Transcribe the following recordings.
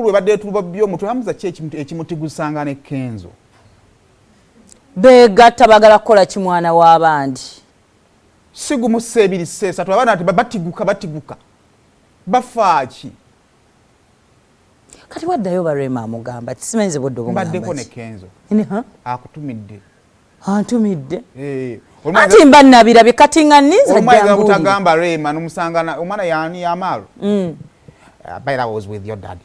Lwe badde tuba byo mutu Hamza ekimutigusanga ne Kenzo. Begatta bagala kukola kimwana w'abandi. Sigumusse ebiri sesa twabana ati batiguka. Bafaaki. Kati waddayo barema amugamba tisimenze boddo bongamba. Baddeko ne Kenzo. Akutumidde. Antumidde. Ati mbannabira bikatinganiza jangu. Utagamba Rema numusangana omwana yani Amaru. But I was with your daddy.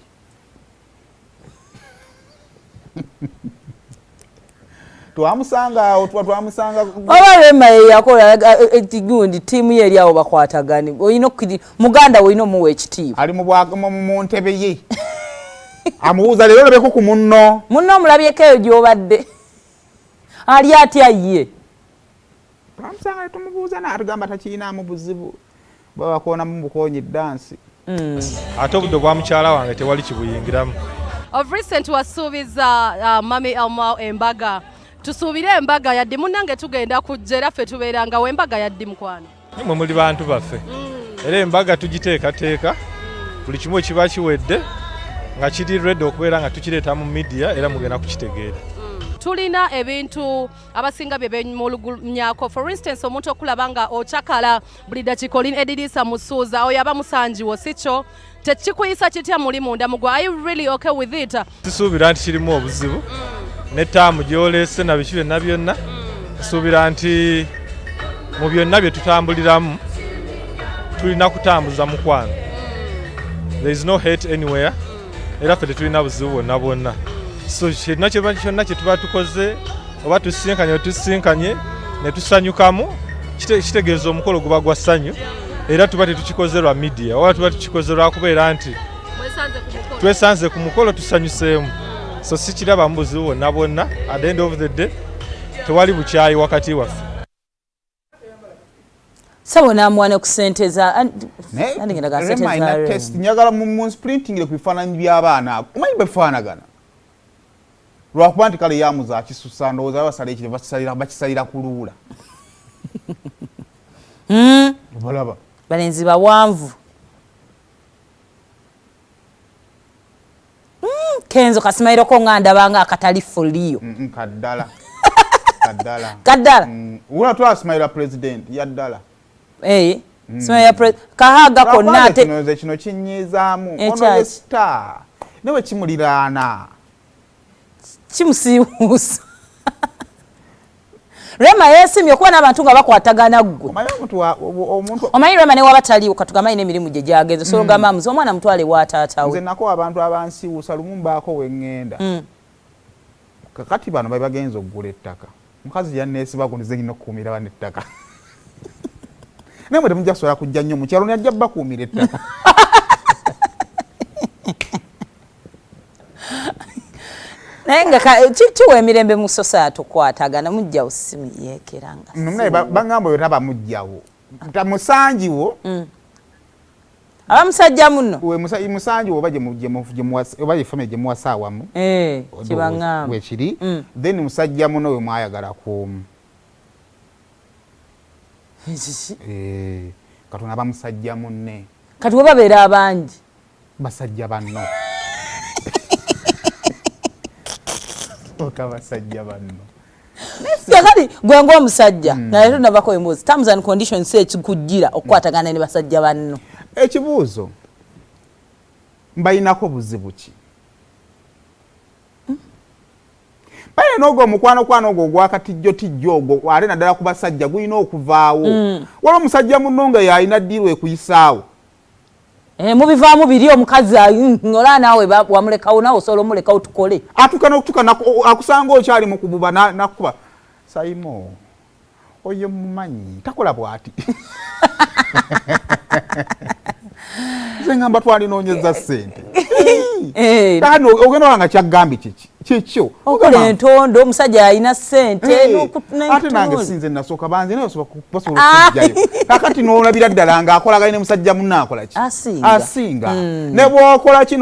Twamusanga Oba Rema yakola etigundi timu yeri awo bakwatagani. Oyino muganda oyino muwe ekitiibwa. Ali mu ntebe ye. Amubuuza lero lebeko ku munno. Munno omulabyeko eyo gy'obadde. Ali atya ye. Twamusanga tumubuuza n'atugamba takiinaamu buzibu. Baba kuona mu bukonyi dansi. Ate obudde bwa mukyala wange tewali kibuyingiramu. Of recent wasuubiza Mami Elma embaga. Tusuubire embaga yaddi munnange tugenda kujja era ffe tubeeranga w'embaga yaddi mukwano. Nimwe muli bantu baffe. Era embaga tugiteekateeka buli kimu ekiba kiwedde nga kiri ready okubeera nga tukireeta mu media era mugenda kukitegeera. Tulina ebintu abasinga bye bemulugunyako. For instance, omuntu okulaba nga okyakala buli dakiika olina ediriisa musuuza oyo aba musanjiwo sikyo tekikuyisa kitya muli munda mugwa. Are you really okay with it? Tusuubira nti kirimu obuzibu ne taamu gy'oleese na biki byonna byonna. Tusuubira nti mu byonna bye tutambuliramu tulina kutambuza mukwano. There is no hate anywhere. Era ffe tetulina buzibu bwonna bwonna. So kyonna kyonna kye tuba tukoze oba tusinkanye ne tusanyukamu kitegeeza omukolo guba gwa ssanyu era tuba tetukikoze lwa media oba tuba tukikoze lwa kubeera nti twesanze ku mukolo tusanyuseemu. So si kiraba mu buzibu bwonna bwonna. At the end of the day tewali bukyayi wakati waffe. Sabona mwana kusenteza Rema test nyagala mu sprinting le kubifaananyi by'abaana omanyi befaanagana. Lwakuba nti kale yamuza akisusa ndowooza abasala ekire bakisalira kuluula. Balaba. Balenzi bawanvu. Kenzo kasimairo ko nganda banga akatali foliyo. Kaddala. Kaddala. Ula twa Smaila president yaddala. Smaila kahaga ko nate. Kino kinyizaamu. Ono star. Newe kimuliraana. Chimusiusa. Rema yesimye kuba n'abantu nga bakwatagana ggwe. Omanyi Rema ne wabatali ukatugamba ine emirimu gye gyagenze so nga mamuzi omwana mutwale wataatawe. Nze nako abantu abansiwusa lumu mbaako wengenda. Kakati bano bagenza okugula ettaka. Mukazi yanneesiba kundize ngina okukuumira bano ettaka. Nemwe temujja kusobola kujja nnyo mu kyalo ne ajja bakuumira ettaka. Nenga chiwe emirembe mu society kwatagana mujja usimi yekeranga. Nomwe bangamba yo taba mujjawo. Tamusanjiwo. Abamusajja muno. We musanjiwo baje obaje family je muwasawamu. Kibangamba. We kiri. Then musajja muno we mwayagala kumu. Katuna bamusajja munne. Kati we babeera abangi. Basajja banno. Okabasajja banno. Yakali gwe ngo omusajja naye tunabako embuzi terms and conditions say ekikujjira okwatagana ne basajja banno. Ekibuuzo mbayinako buzibu ki? Baye nogo mukwano ogwo gwakatijjo ogwo ale naddala ku basajja guyina okuvaawo. Waliwo omusajja munnonga yalina ddiirwa ekuyisaawo. Mubivaamu biri omukazi ngola naawe wamulekawo nawe osobola omulekawo tukole. Atukana akusanga okyali mu kububa nakuba. Saimo oyo mumanyi takola bwati. Zengamba twalinoonyeza ssente. Tano ogenda nga kyagambi kiki. Kikyo. Okola entondo omusajja alina ssente ate nange sinze nasooka banze naye osobola okujjayo. Kakati n'olabira ddala ng'akolaganye ne musajja munne akola ki? Asinga. Ne bw'okola ki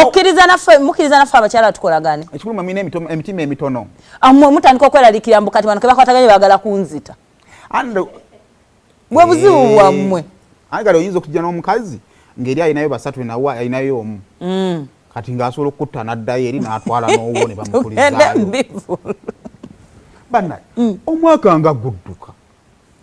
okkiriza naffe abakyala tukolagane. Ekikulu mwina emitima emitono. Mutandika okweraliikirira mbu kati bano ke bakwataganye baagala kunzita. Bwe buzibu bwammwe. Ayagala oyinza okujja n'omukazi ng'eri alinayo basatu nawa alinayo omu. kati ng'asobola okutta n'addayo eri n'atwala n'owwo ne bamupulizaayo bannaye omwaka nga gudduka